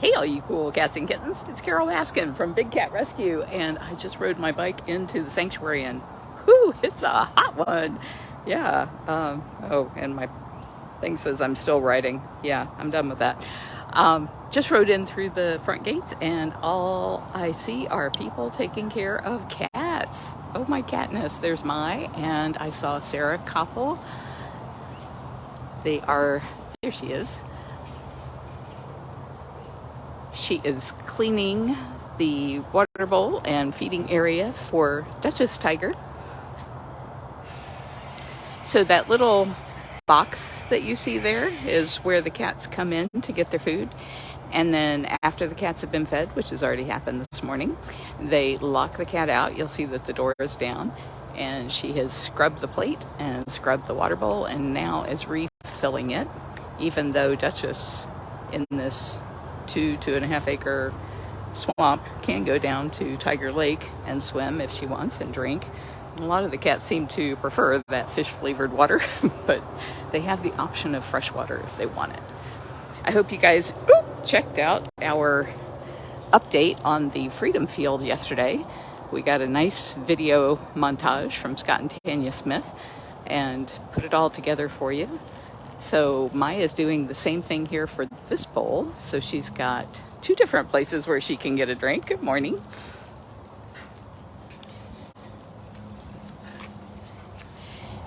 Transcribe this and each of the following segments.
Hey all you cool cats and kittens, it's Carole Baskin from Big Cat Rescue, and I just rode my bike into the sanctuary and whoo, it's a hot one. Yeah, oh, and my thing says I'm still riding. Yeah, I'm done with that. Just rode in through the front gates and all I see are people taking care of cats. Oh my catness, there's Mai, and I saw Sarah Koppel. There she is. She is cleaning the water bowl and feeding area for Duchess Tiger. So that little box that you see there is where the cats come in to get their food. And then after the cats have been fed, which has already happened this morning, they lock the cat out. You'll see that the door is down. And she has scrubbed the plate and scrubbed the water bowl and now is refilling it, even though Duchess in this 2.5 acre swamp can go down to Tiger Lake and swim if she wants and drink. A lot of the cats seem to prefer that fish flavored water, but they have the option of fresh water if they want it. I hope you guys checked out our update on the Freedom Field yesterday. We got a nice video montage from Scott and Tanya Smith and put it all together for you. So Maya's doing the same thing here for this bowl. So she's got 2 different places where she can get a drink. Good morning.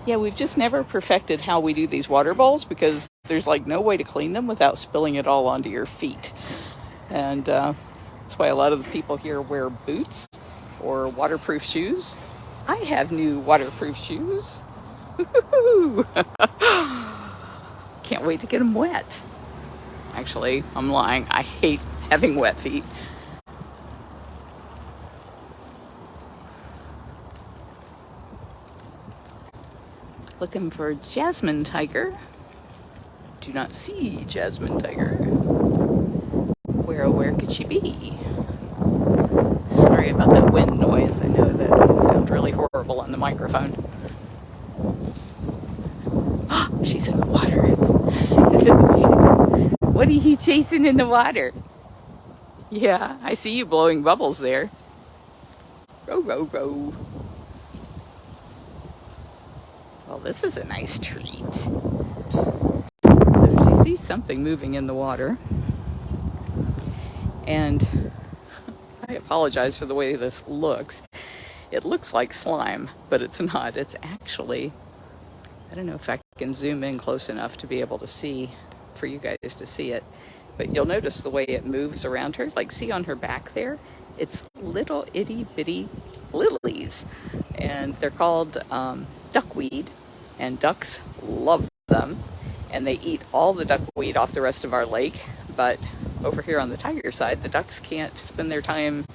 Yeah, we've just never perfected how we do these water bowls because there's like no way to clean them without spilling it all onto your feet. And that's why a lot of the people here wear boots or waterproof shoes. I have new waterproof shoes. Can't wait to get them wet. Actually, I'm lying. I hate having wet feet. Looking for Jasmine Tiger. Do not see Jasmine Tiger. Where could she be? Sorry about that wind noise. I know that will sound really horrible on the microphone. She's in the water. What are you chasing in the water? Yeah, I see you blowing bubbles there. Row, row, row. Well, this is a nice treat. So she sees something moving in the water. And I apologize for the way this looks. It looks like slime, but it's not. It's actually, I don't know if I can zoom in close enough to be able to see, for you guys to see it. But you'll notice the way it moves around her. Like, see on her back there? It's little itty bitty lilies. And they're called duckweed. And ducks love them. And they eat all the duckweed off the rest of our lake. But over here on the tiger side, the ducks can't spend their time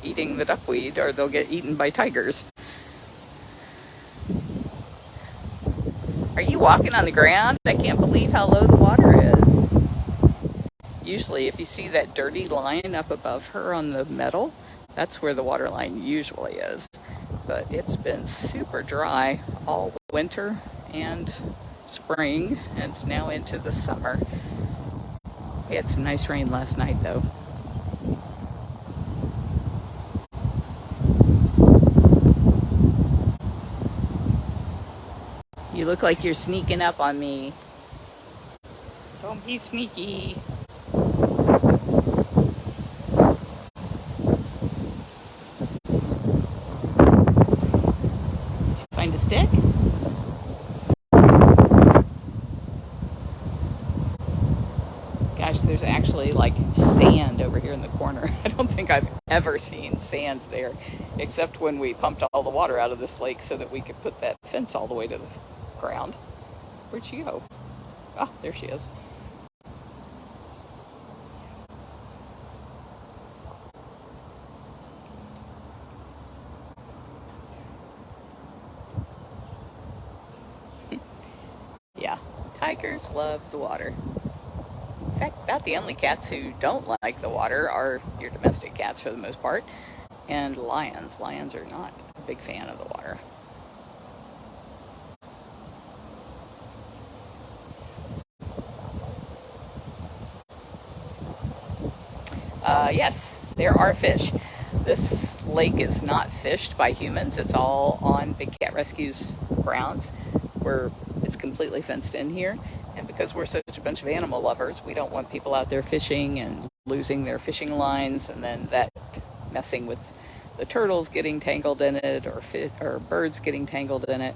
eating the duckweed or they'll get eaten by tigers. Are you walking on the ground? I can't believe how low the water is. Usually if you see that dirty line up above her on the metal, that's where the water line usually is. But it's been super dry all winter and spring and now into the summer. We had some nice rain last night though. You look like you're sneaking up on me. Don't be sneaky. Find a stick? Gosh, there's actually like sand over here in the corner. I don't think I've ever seen sand there, except when we pumped all the water out of this lake so that we could put that fence all the way to the ground. Where'd she go? Oh, there she is. Yeah, tigers love the water. In fact, about the only cats who don't like the water are your domestic cats for the most part, and lions. Lions are not a big fan of the water. Yes, there are fish. This lake is not fished by humans. It's all on Big Cat Rescue's grounds, where it's completely fenced in here. And because we're such a bunch of animal lovers, we don't want people out there fishing and losing their fishing lines, and then that messing with the turtles getting tangled in it, or birds getting tangled in it.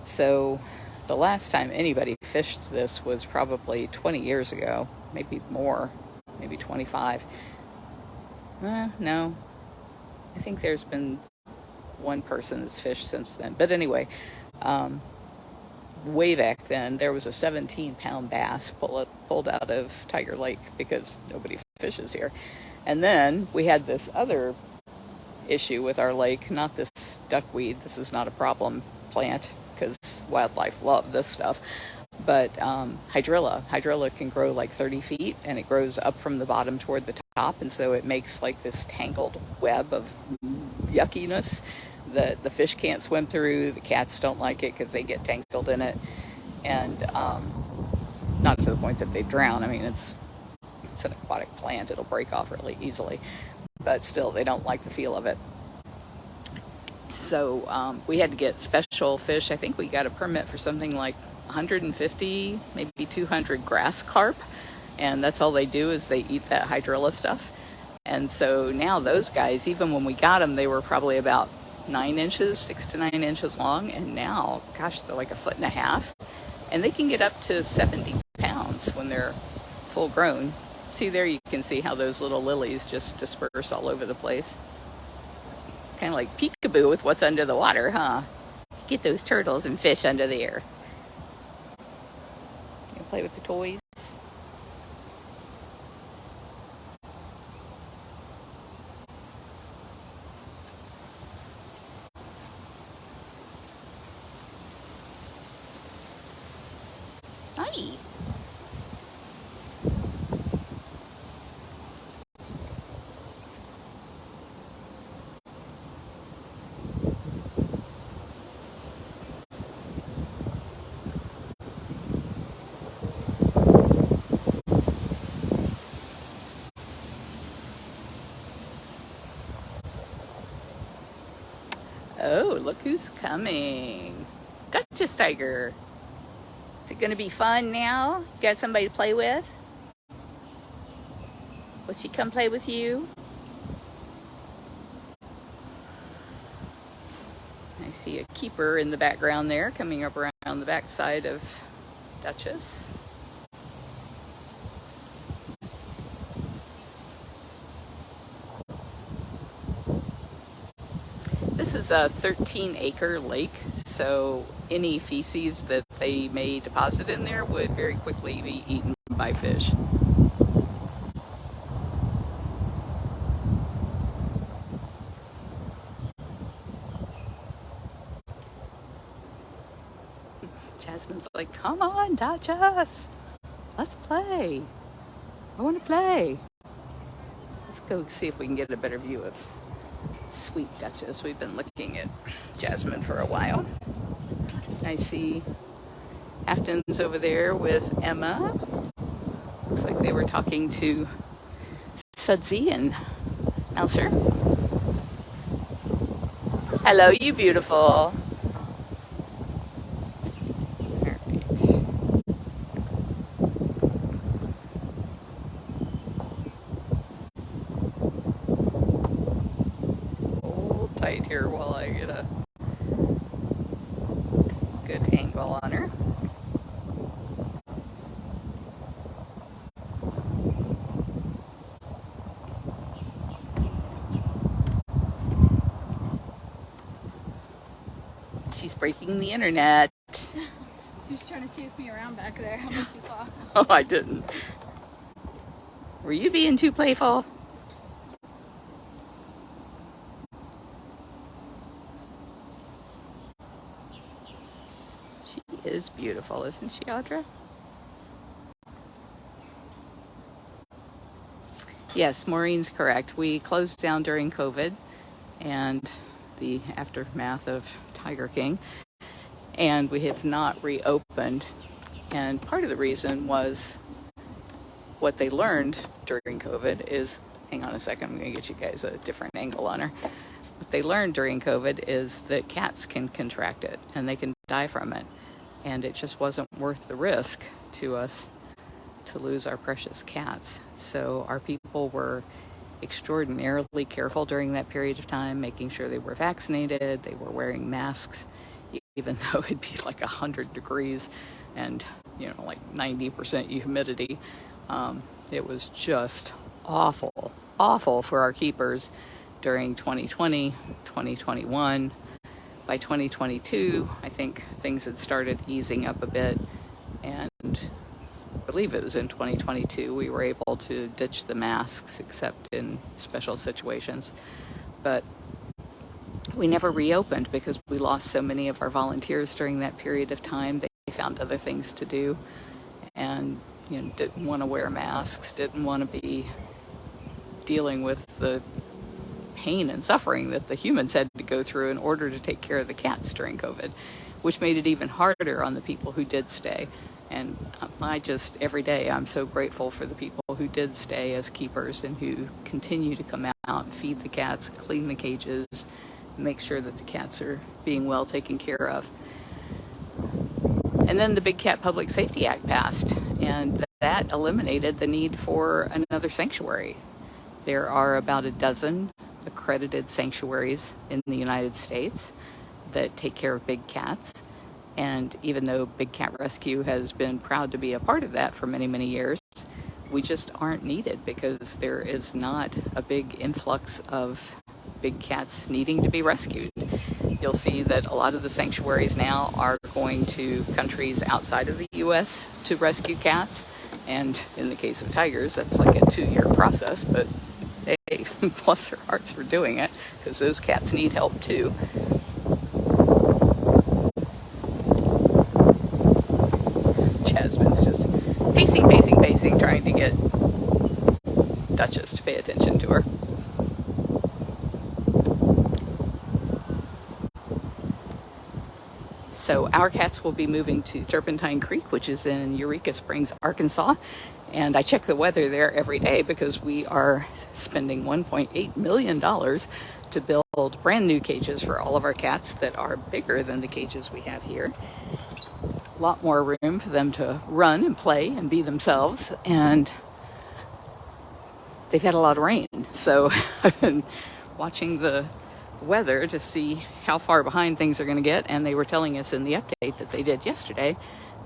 So the last time anybody fished this was probably 20 years ago, maybe more, maybe 25. No, I think there's been one person that's fished since then. But anyway, way back then, there was a 17-pound bass pulled out of Tiger Lake because nobody fishes here. And then we had this other issue with our lake, not this duckweed. This is not a problem plant because wildlife love this stuff. But hydrilla can grow like 30 feet, and it grows up from the bottom toward the top, and so it makes like this tangled web of yuckiness that the fish can't swim through. The cats don't like it because they get tangled in it, and not to the point that they drown. I mean, it's an aquatic plant. It'll break off really easily, but still, they don't like the feel of it. So we had to get special fish. I think we got a permit for something like 150, maybe 200 grass carp, and that's all they do is they eat that hydrilla stuff. And so now those guys, even when we got them, they were probably about 6 to 9 inches long, and now, gosh, they're like 1.5 feet, and they can get up to 70 pounds when they're full grown. See there, you can see how those little lilies just disperse all over the place. It's kind of like peekaboo with what's under the water, huh? Get those turtles and fish under there. You play with the toys. Hi. Oh, look who's coming. Gotcha, Tiger. Is it going to be fun now? You got somebody to play with? Will she come play with you? I see a keeper in the background there, coming up around the backside of Duchess. This is a 13-acre lake, so any feces that they may deposit in there would very quickly be eaten by fish. Jasmine's like, come on, Duchess, let's play. I want to play. Let's go see if we can get a better view of sweet Duchess. We've been looking at Jasmine for a while. I see Afton's over there with Emma. Looks like they were talking to Sudsy and Mouser. Hello, you beautiful. Tight here while I get a good angle on her. She's breaking the internet. She was trying to chase me around back there. I don't know if you saw. Oh, I didn't. Were you being too playful? She is beautiful, isn't she, Audra? Yes, Maureen's correct. We closed down during COVID and the aftermath of Tiger King, and we have not reopened. And part of the reason was what they learned during COVID is hang on a second, I'm going to get you guys a different angle on her. What they learned during COVID is that cats can contract it and they can die from it. And it just wasn't worth the risk to us to lose our precious cats. So our people were extraordinarily careful during that period of time, making sure they were vaccinated, they were wearing masks, even though it'd be like 100 degrees and, you know, like 90% humidity. It was just awful for our keepers during 2020, 2021. By 2022, I think things had started easing up a bit, and I believe it was in 2022 we were able to ditch the masks except in special situations. But we never reopened because we lost so many of our volunteers during that period of time. They found other things to do and, you know, didn't want to wear masks, didn't want to be dealing with the pain and suffering that the humans had to go through in order to take care of the cats during COVID, which made it even harder on the people who did stay. And every day, I'm so grateful for the people who did stay as keepers and who continue to come out and feed the cats, clean the cages, make sure that the cats are being well taken care of. And then the Big Cat Public Safety Act passed, and that eliminated the need for another sanctuary. There are about a dozen accredited sanctuaries in the United States that take care of big cats. And even though Big Cat Rescue has been proud to be a part of that for many, many years, we just aren't needed because there is not a big influx of big cats needing to be rescued. You'll see that a lot of the sanctuaries now are going to countries outside of the U.S. to rescue cats. And in the case of tigers, that's like a 2-year process, but hey, bless their hearts for doing it, because those cats need help too. Jasmine's just pacing, trying to get Duchess to pay attention to her. So our cats will be moving to Turpentine Creek, which is in Eureka Springs, Arkansas. And I check the weather there every day because we are spending $1.8 million to build brand new cages for all of our cats that are bigger than the cages we have here. A lot more room for them to run and play and be themselves. And they've had a lot of rain. So I've been watching the weather to see how far behind things are going to get. And they were telling us in the update that they did yesterday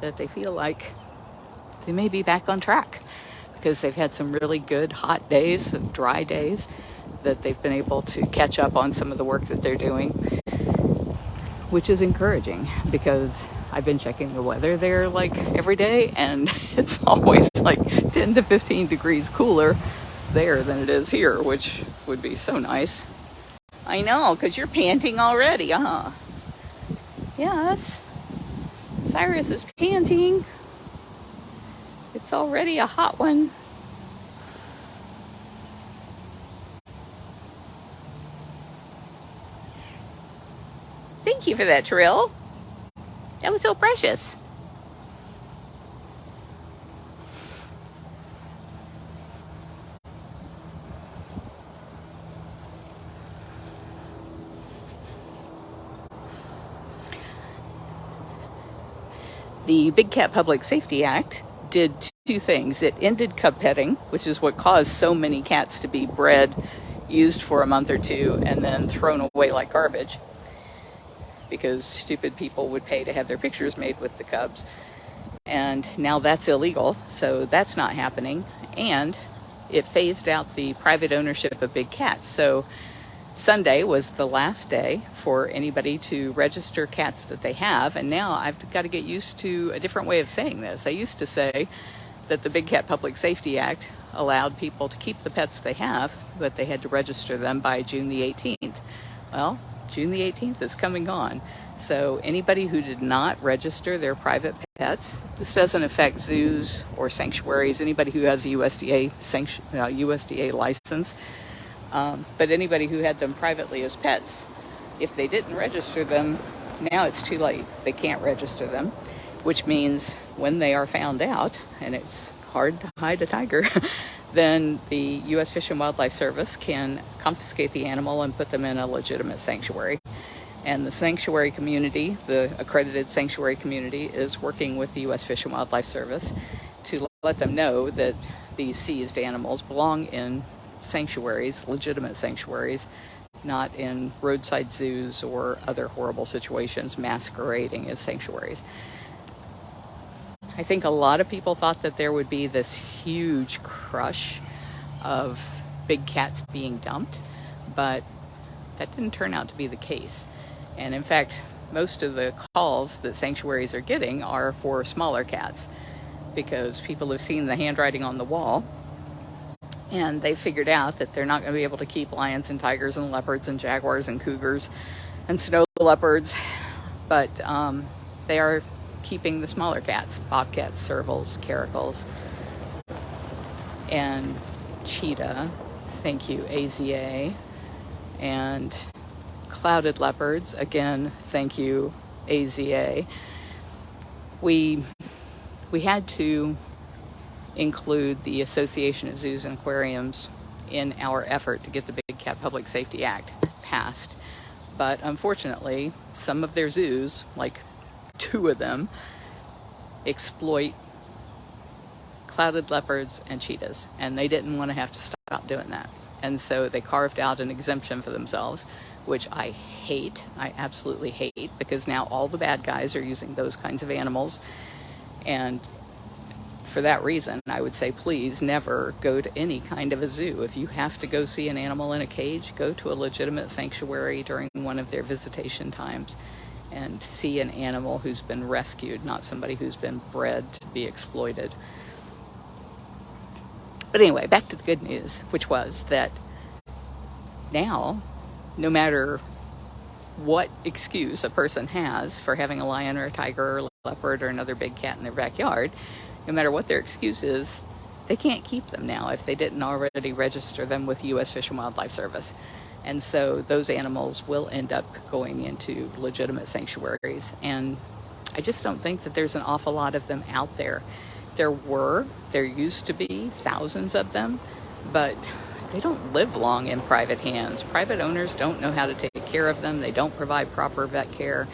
that they feel like they may be back on track because they've had some really good hot days, dry days, that they've been able to catch up on some of the work that they're doing, which is encouraging because I've been checking the weather there like every day and it's always like 10 to 15 degrees cooler there than it is here, which would be so nice. I know, because you're panting already, huh? Yes. Cyrus is panting. It's already a hot one. Thank you for that, Trill. That was so precious. The Big Cat Public Safety Act did two things. It ended cub petting, which is what caused so many cats to be bred, used for a month or two, and then thrown away like garbage because stupid people would pay to have their pictures made with the cubs. And now that's illegal, so that's not happening. And it phased out the private ownership of big cats. So Sunday was the last day for anybody to register cats that they have. And now I've got to get used to a different way of saying this. I used to say that the Big Cat Public Safety Act allowed people to keep the pets they have, but they had to register them by June the 18th. Well, June the 18th is coming on. So anybody who did not register their private pets, this doesn't affect zoos or sanctuaries, anybody who has a USDA license, but anybody who had them privately as pets, if they didn't register them, now it's too late. They can't register them, which means when they are found out, and it's hard to hide a tiger, then the U.S. Fish and Wildlife Service can confiscate the animal and put them in a legitimate sanctuary. And the sanctuary community, the accredited sanctuary community, is working with the U.S. Fish and Wildlife Service to let them know that these seized animals belong in sanctuaries, legitimate sanctuaries, not in roadside zoos or other horrible situations masquerading as sanctuaries. I think a lot of people thought that there would be this huge crush of big cats being dumped, but that didn't turn out to be the case. And in fact, most of the calls that sanctuaries are getting are for smaller cats, because people have seen the handwriting on the wall and they figured out that they're not going to be able to keep lions and tigers and leopards and jaguars and cougars and snow leopards, but they are keeping the smaller cats: bobcats, servals, caracals, and cheetah, thank you, AZA, and clouded leopards, again, thank you, AZA. We had to include the Association of Zoos and Aquariums in our effort to get the Big Cat Public Safety Act passed. But unfortunately, some of their zoos, like 2 of them, exploit clouded leopards and cheetahs, and they didn't want to have to stop doing that. And so they carved out an exemption for themselves, which I hate. I absolutely hate, because now all the bad guys are using those kinds of animals. And for that reason, I would say, please never go to any kind of a zoo. If you have to go see an animal in a cage, go to a legitimate sanctuary during one of their visitation times and see an animal who's been rescued, not somebody who's been bred to be exploited. But anyway, back to the good news, which was that now, no matter what excuse a person has for having a lion or a tiger or a leopard or another big cat in their backyard, no matter what their excuse is, they can't keep them now if they didn't already register them with U.S. Fish and Wildlife Service. And so those animals will end up going into legitimate sanctuaries. And I just don't think that there's an awful lot of them out there. There used to be thousands of them, but they don't live long in private hands. Private owners don't know how to take care of them. They don't provide proper vet care.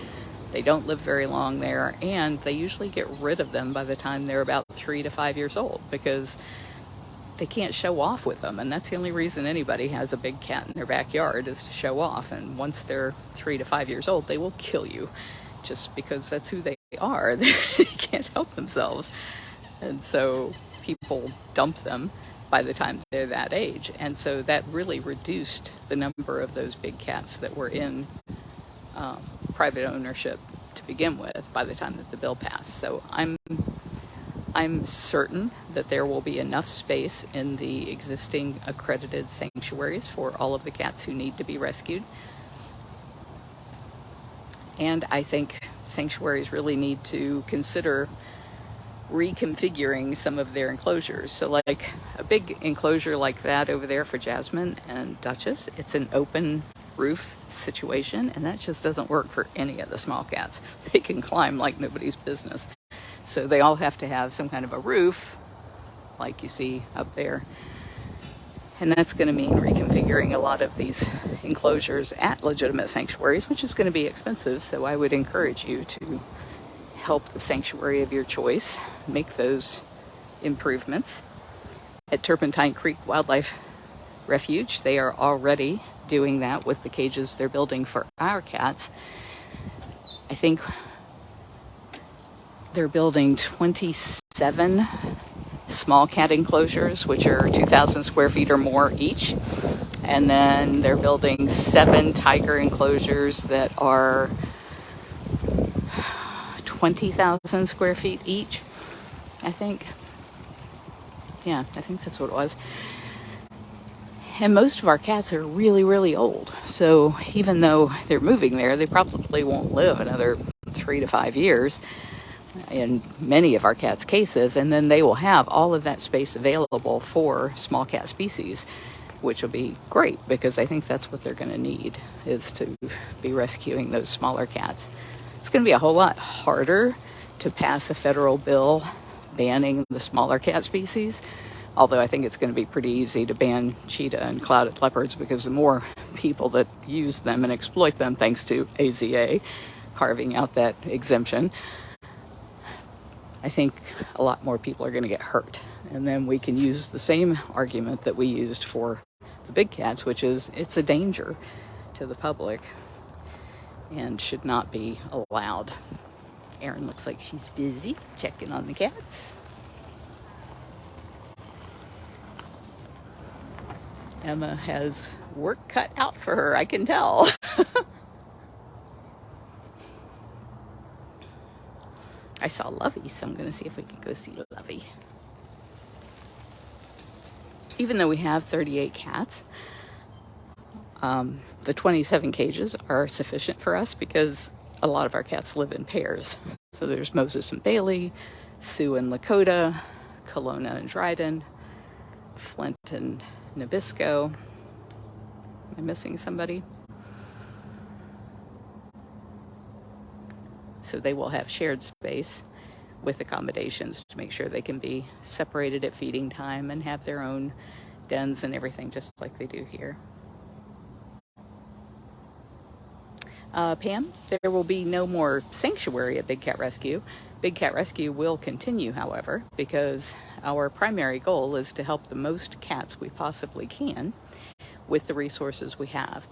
They don't live very long there, and they usually get rid of them by the time they're about 3 to 5 years old, because they can't show off with them. And that's the only reason anybody has a big cat in their backyard, is to show off. And once they're 3 to 5 years old, they will kill you, just because that's who they are. They can't help themselves. And so people dump them by the time they're that age. And so that really reduced the number of those big cats that were in private ownership to begin with by the time that the bill passed. So I'm certain that there will be enough space in the existing accredited sanctuaries for all of the cats who need to be rescued. And I think sanctuaries really need to consider reconfiguring some of their enclosures. So like a big enclosure like that over there for Jasmine and Duchess, it's an open roof situation, and that just doesn't work for any of the small cats. They can climb like nobody's business. So they all have to have some kind of a roof, like you see up there. And that's going to mean reconfiguring a lot of these enclosures at legitimate sanctuaries, which is going to be expensive. So I would encourage you to help the sanctuary of your choice make those improvements. At Turpentine Creek Wildlife Refuge, they are already doing that with the cages they're building for our cats. I think they're building 27 small cat enclosures, which are 2,000 square feet or more each. And then they're building 7 tiger enclosures that are 20,000 square feet each, I think. Yeah, I think that's what it was. And most of our cats are really, really old. So even though they're moving there, they probably won't live another 3 to 5 years in many of our cats' cases. And then they will have all of that space available for small cat species, which will be great, because I think that's what they're going to need, is to be rescuing those smaller cats. It's going to be a whole lot harder to pass a federal bill banning the smaller cat species, Although I think it's going to be pretty easy to ban cheetah and clouded leopards, because the more people that use them and exploit them, thanks to AZA carving out that exemption, I think a lot more people are going to get hurt. And then we can use the same argument that we used for the big cats, which is it's a danger to the public and should not be allowed. Erin looks like she's busy checking on the cats. Emma has work cut out for her, I can tell. I saw Lovey, so I'm going to see if we can go see Lovey. Even though we have 38 cats, the 27 cages are sufficient for us because a lot of our cats live in pairs. So there's Moses and Bailey, Sue and Lakota, Kelowna and Dryden, Flint and Nabisco. Am I missing somebody? So they will have shared space with accommodations to make sure they can be separated at feeding time and have their own dens and everything, just like they do here. Pam, there will be no more sanctuary at Big Cat Rescue. Big Cat Rescue will continue, however, because our primary goal is to help the most cats we possibly can with the resources we have.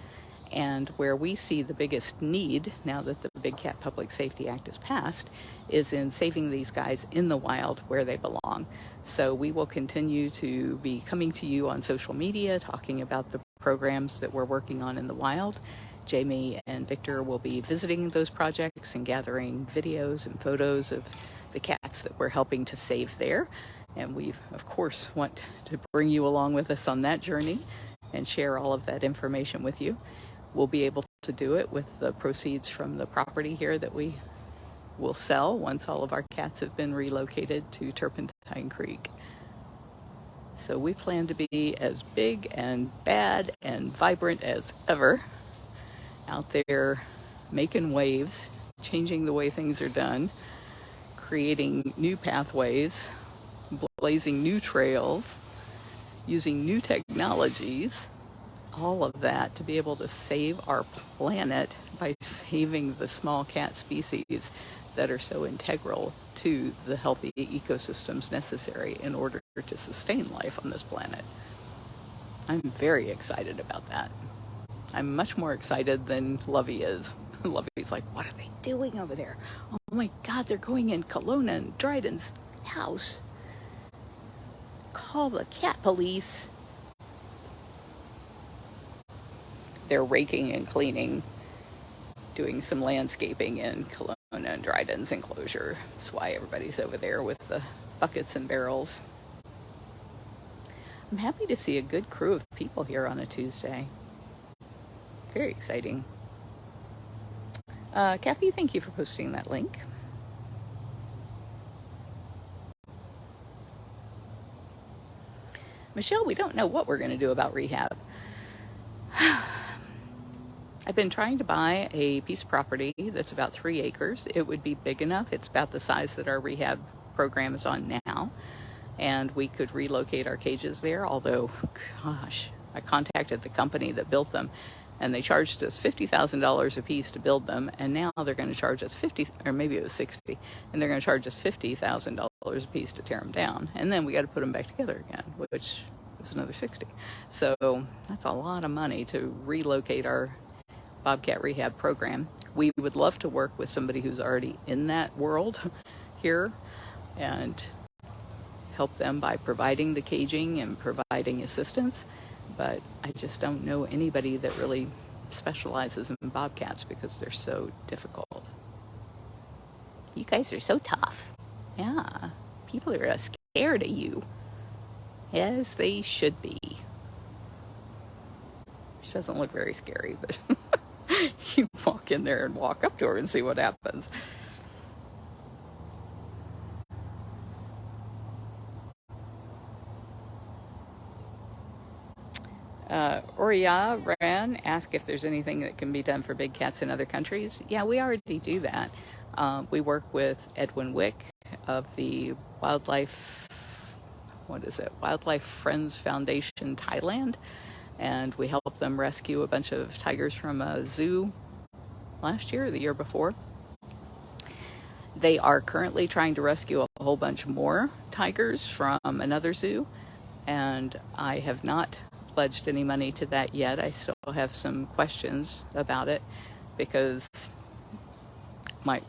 And where we see the biggest need, now that the Big Cat Public Safety Act is passed, is in saving these guys in the wild where they belong. So we will continue to be coming to you on social media, talking about the programs that we're working on in the wild. Jamie and Victor will be visiting those projects and gathering videos and photos of the cats that we're helping to save there. And we, of course, want to bring you along with us on that journey and share all of that information with you. We'll be able to do it with the proceeds from the property here that we will sell once all of our cats have been relocated to Turpentine Creek. So we plan to be as big and bad and vibrant as ever, out there making waves, changing the way things are done, creating new pathways, blazing new trails, using new technologies, all of that to be able to save our planet by saving the small cat species that are so integral to the healthy ecosystems necessary in order to sustain life on this planet. I'm very excited about that. I'm much more excited than Lovey is. Lovey's like, what are they doing over there? Oh my God, they're going in Kelowna and Dryden's house. Call the cat police. They're raking and cleaning, doing some landscaping in Kelowna and Dryden's enclosure. That's why everybody's over there with the buckets and barrels. I'm happy to see a good crew of people here on a Tuesday. Very exciting. Kathy, thank you for posting that link. Michelle, we don't know what we're going to do about rehab. I've been trying to buy a piece of property that's about 3 acres. It would be big enough. It's about the size that our rehab program is on now. And we could relocate our cages there, although, gosh, I contacted the company that built them, and they charged us $50,000 a piece to build them, and now they're going to charge us or maybe it was 60, and they're going to charge us $50,000 a piece to tear them down, and then we got to put them back together again, which is another 60. So that's a lot of money to relocate our Bobcat rehab program. We would love to work with somebody who's already in that world here and help them by providing the caging and providing assistance, but I just don't know anybody that really specializes in bobcats because they're so difficult. You guys are so tough. Yeah, people are scared of you, as they should be. She doesn't look very scary, but you walk in there and walk up to her and see what happens. Oriya Ran asked if there's anything that can be done for big cats in other countries. Yeah, we already do that. We work with Edwin Wick of the Wildlife what is it, Wildlife Friends Foundation Thailand, and we helped them rescue a bunch of tigers from a zoo last year or the year before. They are currently trying to rescue a whole bunch more tigers from another zoo, and I have not pledged any money to that yet. I still have some questions about it because my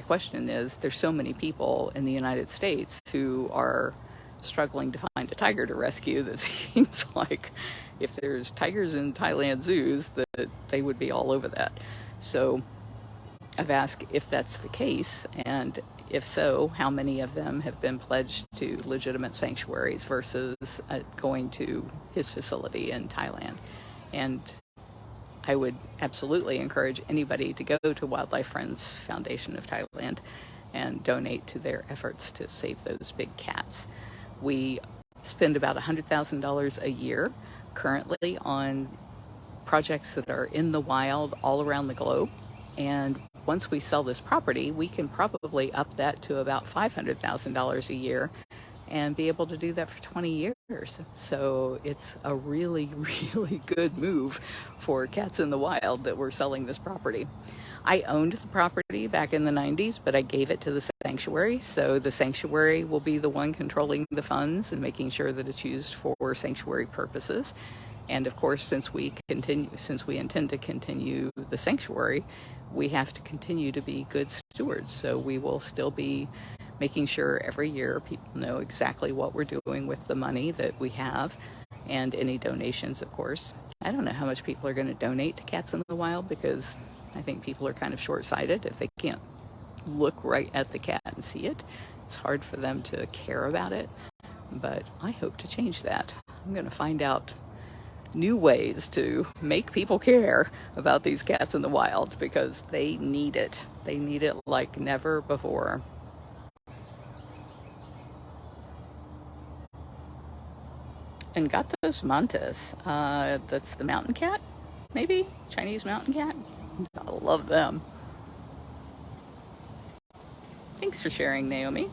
question is, there's so many people in the United States who are struggling to find a tiger to rescue that seems like if there's tigers in Thailand zoos that they would be all over that. So I've asked if that's the case, and if so, how many of them have been pledged to legitimate sanctuaries versus going to his facility in Thailand. And I would absolutely encourage anybody to go to Wildlife Friends Foundation of Thailand and donate to their efforts to save those big cats. We spend about $100,000 a year currently on projects that are in the wild all around the globe. And once we sell this property, we can probably up that to about $500,000 a year and be able to do that for 20 years. So it's a really, really good move for cats in the wild that we're selling this property. I owned the property back in the 90s, but I gave it to the sanctuary. So the sanctuary will be the one controlling the funds and making sure that it's used for sanctuary purposes. And of course, since we intend to continue the sanctuary, we have to continue to be good stewards. So we will still be making sure every year people know exactly what we're doing with the money that we have, and any donations, of course. I don't know how much people are going to donate to Cats in the Wild, because I think people are kind of short-sighted. If they can't look right at the cat and see it, it's hard for them to care about it. But I hope to change that. I'm going to find out new ways to make people care about these cats in the wild, because they need it. They need it like never before. And Gatos mantis, that's the mountain cat, maybe? Chinese mountain cat? I love them. Thanks for sharing, Naomi.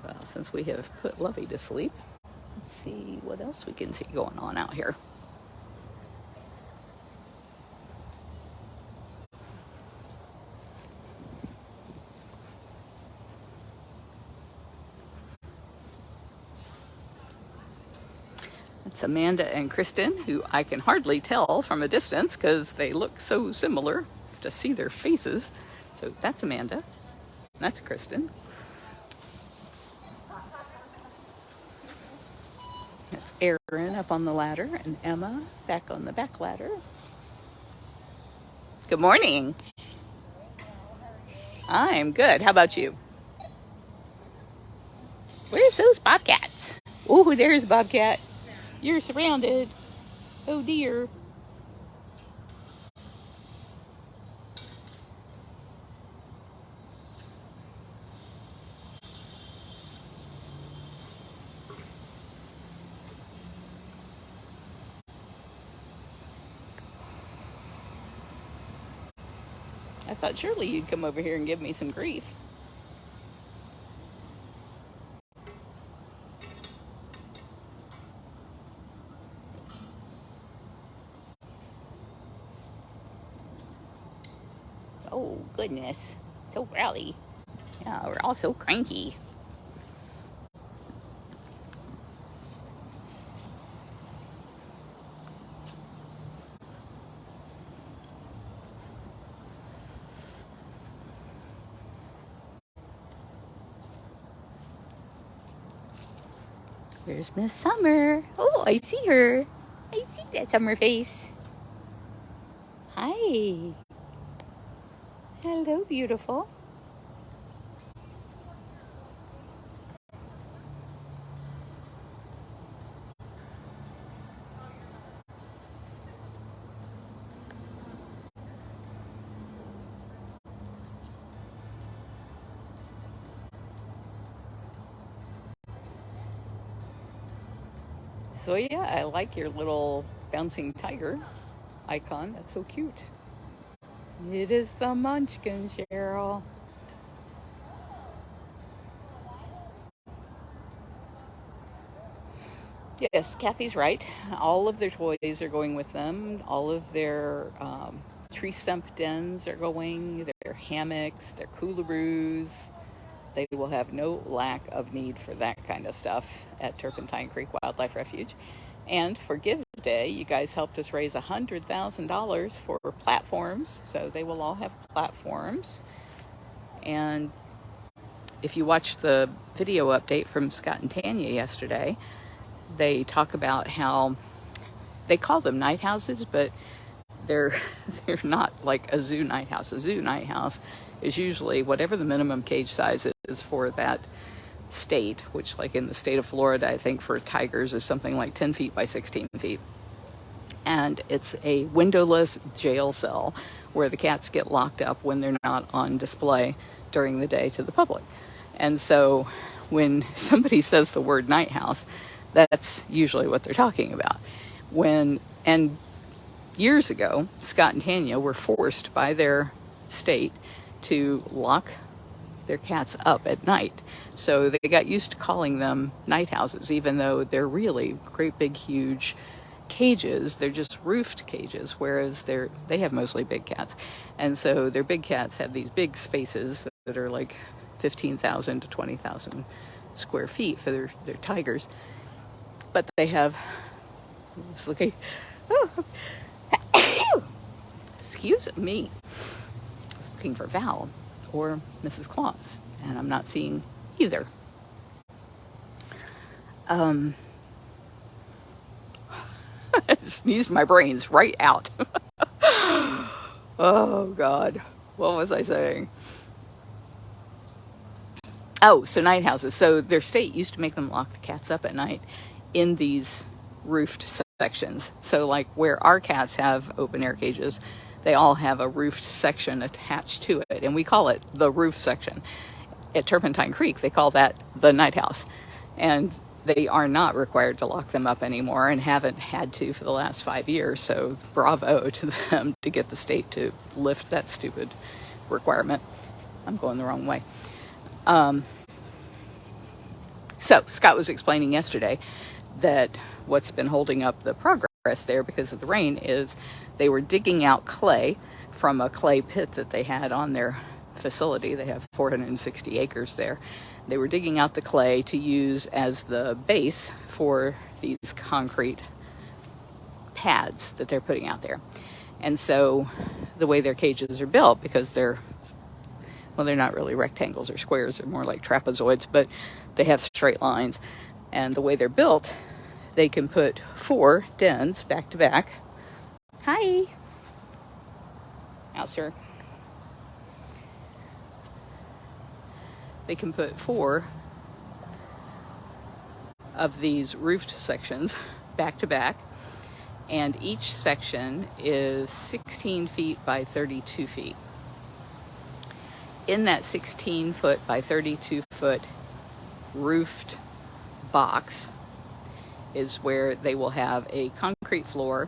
Well, since we have put Lovey to sleep, let's see what else we can see going on out here. It's Amanda and Kristen, who I can hardly tell from a distance because they look so similar to see their faces. So that's Amanda. That's Kristen. That's Erin up on the ladder, and Emma back on the back ladder. Good morning. I'm good. How about you? Where's those bobcats? Oh, there's Bobcat. You're surrounded. Oh dear. I thought surely you'd come over here and give me some grief. Oh, goodness. So rowdy. Yeah, we're all so cranky. There's Miss Summer. Oh, I see her. I see that summer face. Hi. Hello, beautiful. So yeah, I like your little bouncing tiger icon. That's so cute. It is the Munchkin, Cheryl. Yes, Kathy's right. All of their toys are going with them. All of their tree stump dens are going. Their hammocks, their coolaroos. They will have no lack of need for that kind of stuff at Turpentine Creek Wildlife Refuge. And for Give Day, you guys helped us raise $100,000 for platforms. So they will all have platforms. And if you watched the video update from Scott and Tanya yesterday, they talk about how they call them night houses, but they're they're not like a zoo night house. A zoo night house is usually whatever the minimum cage size is for that state, which like in the state of Florida, I think for tigers is something like 10 feet by 16 feet. And it's a windowless jail cell where the cats get locked up when they're not on display during the day to the public. And so when somebody says the word night house, that's usually what they're talking about. And years ago, Scott and Tanya were forced by their state to lock their cats up at night. So they got used to calling them night houses, even though they're really great big huge cages. They're just roofed cages, whereas they have mostly big cats. And so their big cats have these big spaces that are like 15,000 to 20,000 square feet for their tigers. But they have, it's looking, oh, excuse me, I was looking for Val or Mrs. Claus, and I'm not seeing either. I sneezed my brains right out. Oh, God. What was I saying? Oh, so night houses. So their state used to make them lock the cats up at night in these roofed sections. So like where our cats have open air cages, they all have a roofed section attached to it. And we call it the roof section. At Turpentine Creek, they call that the night house. And they are not required to lock them up anymore and haven't had to for the last 5 years. So bravo to them to get the state to lift that stupid requirement. I'm going the wrong way. So Scott was explaining yesterday that what's been holding up the progress there because of the rain is they were digging out clay from a clay pit that they had on their facility. They have 460 acres there. They were digging out the clay to use as the base for these concrete pads that they're putting out there. And so the way their cages are built, because they're not really rectangles or squares, they're more like trapezoids, but they have straight lines. And the way they're built, they can put 4 dens back to back. Hi. Out, sir. They can put 4 of these roofed sections back to back. And each section is 16 feet by 32 feet. In that 16 foot by 32 foot roofed box is where they will have a concrete floor,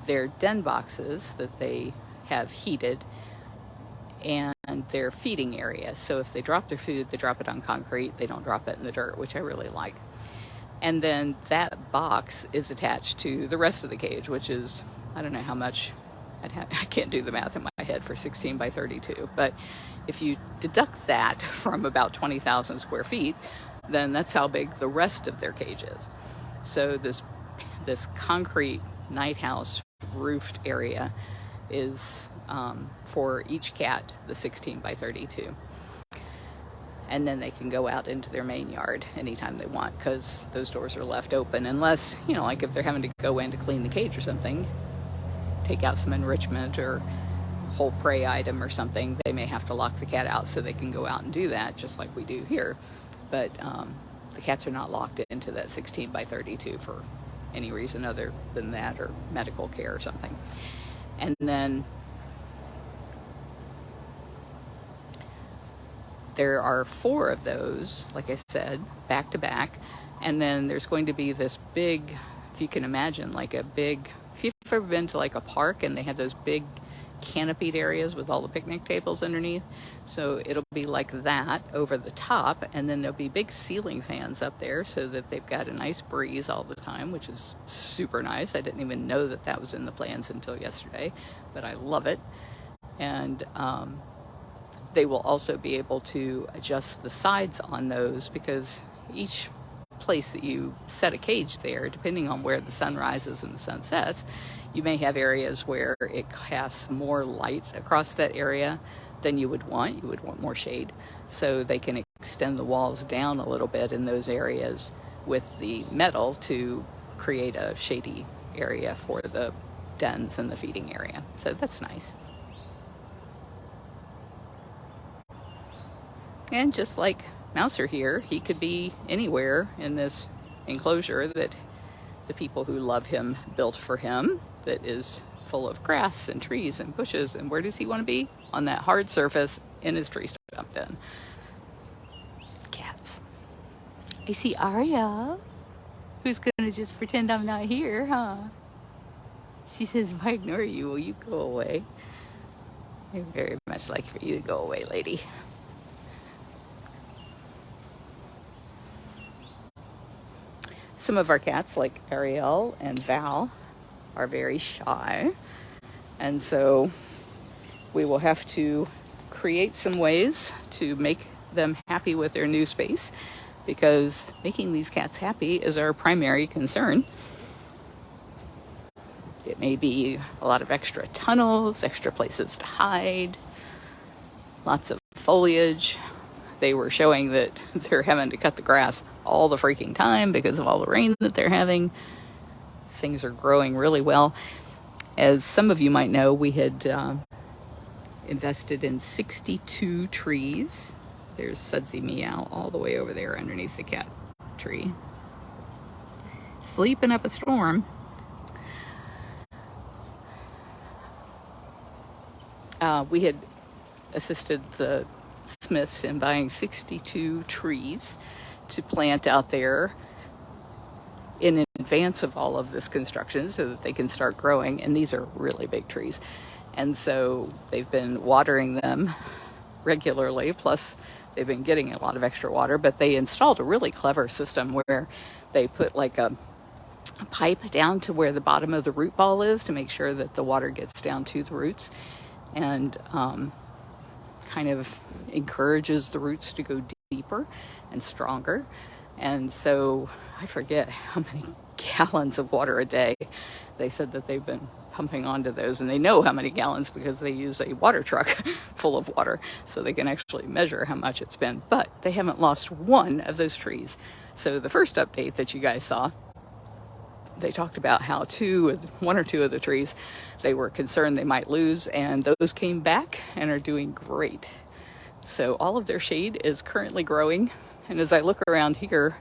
their den boxes that they have heated, and their feeding area. So if they drop their food, they drop it on concrete. They don't drop it in the dirt, which I really like. And then that box is attached to the rest of the cage, which is, I don't know how much, I can't do the math in my head for 16 by 32, but if you deduct that from about 20,000 square feet, then that's how big the rest of their cage is. So this concrete night house roofed area is for each cat the 16 by 32. And then they can go out into their main yard anytime they want, because those doors are left open unless, like if they're having to go in to clean the cage or something, take out some enrichment or whole prey item or something, they may have to lock the cat out so they can go out and do that, just like we do here. But the cats are not locked into that 16 by 32 for any reason other than that, or medical care or something. And then there are 4 of those, like I said, back to back. And then there's going to be this big, if you can imagine, like a big, if you've ever been to like a park and they have those big canopied areas with all the picnic tables underneath, so it'll be like that over the top, and then there'll be big ceiling fans up there so that they've got a nice breeze all the time, which is super nice. I didn't even know that that was in the plans until yesterday, but I love it. And they will also be able to adjust the sides on those, because each place that you set a cage there, depending on where the sun rises and the sun sets, you may have areas where it casts more light across that area than you would want. You would want more shade. So they can extend the walls down a little bit in those areas with the metal to create a shady area for the dens and the feeding area. So that's nice. And just like Mouser here, he could be anywhere in this enclosure that the people who love him built for him, that is full of grass and trees and bushes. And where does he want to be? On that hard surface in his tree stump den. Cats. I see Aria, who's gonna just pretend I'm not here, huh? She says, if I ignore you, will you go away? I'd very much like for you to go away, lady. Some of our cats, like Ariel and Val, are very shy. And so we will have to create some ways to make them happy with their new space, because making these cats happy is our primary concern. It may be a lot of extra tunnels, extra places to hide, lots of foliage. They were showing that they're having to cut the grass all the freaking time because of all the rain that they're having. Things are growing really well. As some of you might know, we had invested in 62 trees. There's Sudsy Meow all the way over there underneath the cat tree, sleeping up a storm. We had assisted the Smiths in buying 62 trees to plant out there in advance of all of this construction so that they can start growing. And these are really big trees. And so they've been watering them regularly, plus they've been getting a lot of extra water. But they installed a really clever system where they put like a pipe down to where the bottom of the root ball is to make sure that the water gets down to the roots, and kind of encourages the roots to go deeper and stronger. And so I forget how many gallons of water a day they said that they've been pumping onto those, and they know how many gallons because they use a water truck full of water, so they can actually measure how much it's been. But they haven't lost one of those trees. So the first update that you guys saw, they talked about how one or two of the trees they were concerned they might lose, and those came back and are doing great. So all of their shade is currently growing. And as I look around here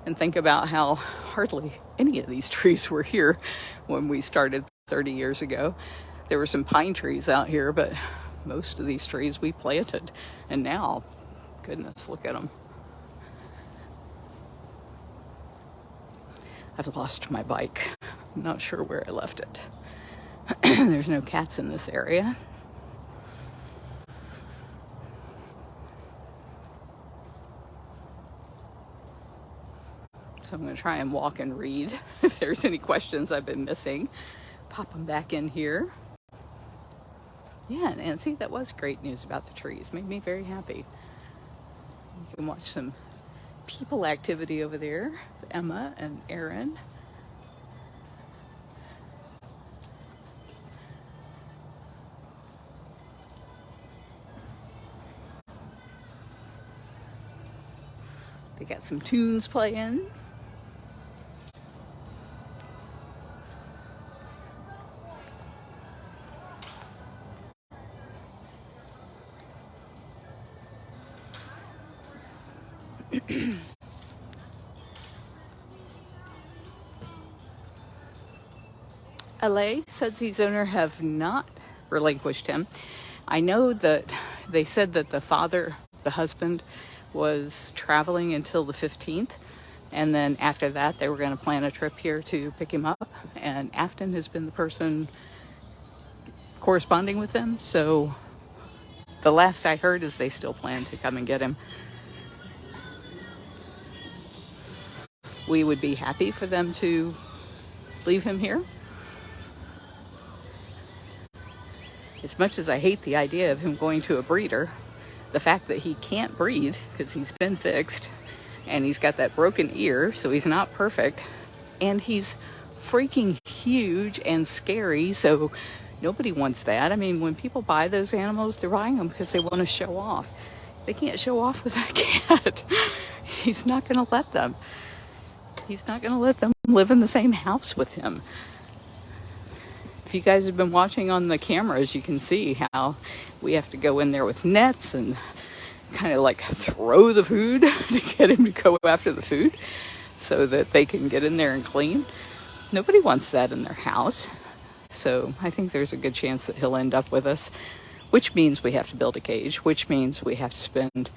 and think about how hardly any of these trees were here when we started 30 years ago, there were some pine trees out here, but most of these trees we planted. And now, goodness, look at them. I've lost my bike. I'm not sure where I left it. There's no cats in this area. So I'm going to try and walk and read. If there's any questions I've been missing, pop them back in here. Yeah, Nancy, that was great news about the trees. Made me very happy. You can watch some people activity over there with Emma and Aaron. They got some tunes playing. LA, Sudsy's owner, have not relinquished him. I know that they said that the husband, was traveling until the 15th, And then after that, they were going to plan a trip here to pick him up. And Afton has been the person corresponding with them. So the last I heard is they still plan to come and get him. We would be happy for them to leave him here. As much as I hate the idea of him going to a breeder, the fact that he can't breed because he's been fixed and he's got that broken ear, so he's not perfect, and he's freaking huge and scary, so nobody wants that. I mean, when people buy those animals, they're buying them because they want to show off. They can't show off with that cat. He's not going to let them. He's not going to let them live in the same house with him. If you guys have been watching on the cameras, you can see how we have to go in there with nets and kind of like throw the food to get him to go after the food so that they can get in there and clean. Nobody wants that in their house. So I think there's a good chance that he'll end up with us, which means we have to build a cage, which means we have to spend,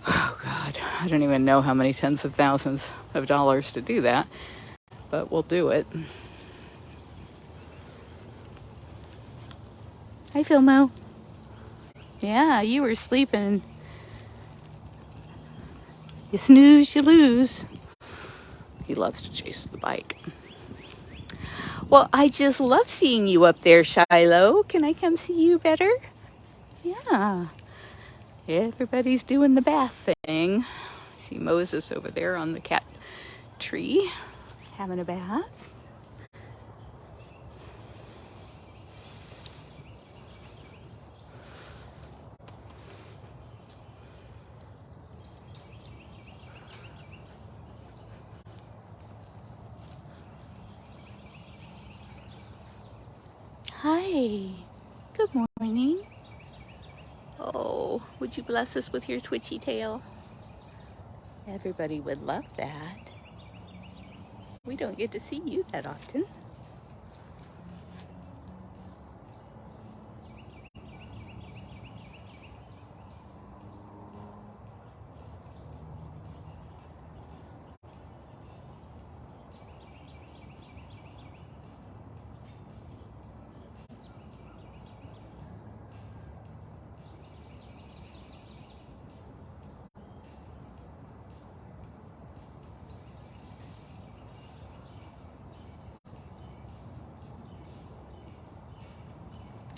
oh God, I don't even know how many tens of thousands of dollars to do that, but we'll do it. Hi, Filmo. Yeah, you were sleeping. You snooze, you lose. He loves to chase the bike. Well, I just love seeing you up there, Shiloh. Can I come see you better? Yeah. Everybody's doing the bath thing. I see Moses over there on the cat tree having a bath. Hi. Good morning. Oh, would you bless us with your twitchy tail? Everybody would love that. We don't get to see you that often.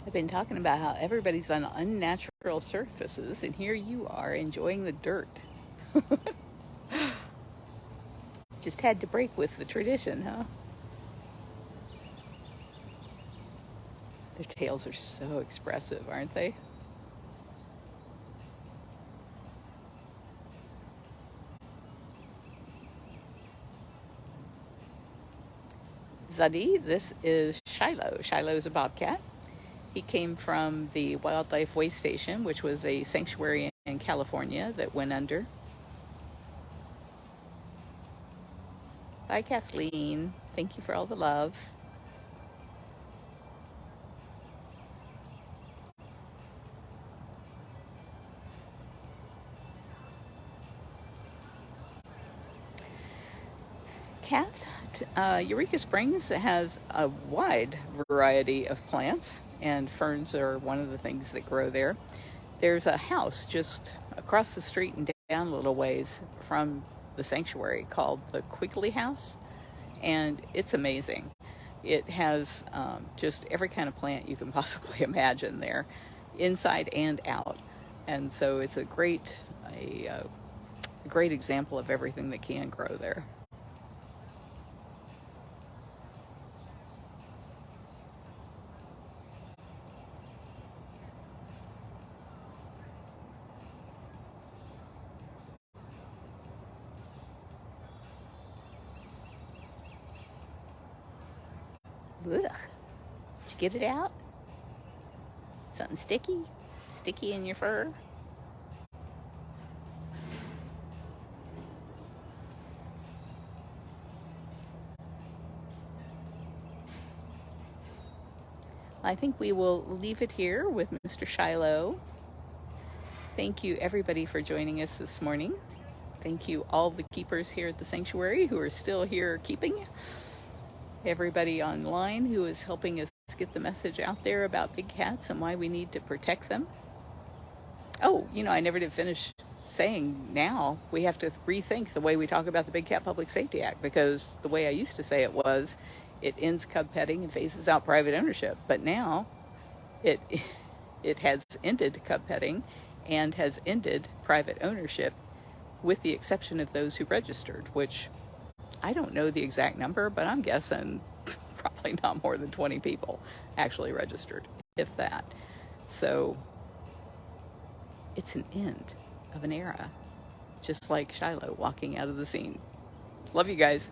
I've been talking about how everybody's on unnatural surfaces, and here you are enjoying the dirt. Just had to break with the tradition, huh? Their tails are so expressive, aren't they? Zadi, this is Shiloh. Shiloh is a bobcat. He came from the Wildlife Waste Station, which was a sanctuary in California that went under. Bye, Kathleen. Thank you for all the love. Cats, Eureka Springs has a wide variety of plants, and ferns are one of the things that grow there. There's a house just across the street and down a little ways from the sanctuary called the Quigley House, and it's amazing. It has just every kind of plant you can possibly imagine there, inside and out, and so it's a great example of everything that can grow there. Ugh. Did you get it out? Something sticky? Sticky in your fur? I think we will leave it here with Mr. Shiloh. Thank you, everybody, for joining us this morning. Thank you all the keepers here at the sanctuary who are still here keeping. Everybody online who is helping us get the message out there about big cats and why we need to protect them. Oh, I never did finish saying now we have to rethink the way we talk about the Big Cat Public Safety Act, because the way I used to say it was it ends cub petting and phases out private ownership. But now it has ended cub petting and has ended private ownership, with the exception of those who registered, which I don't know the exact number, but I'm guessing probably not more than 20 people actually registered, if that. So it's an end of an era, just like Shiloh walking out of the scene. Love you guys.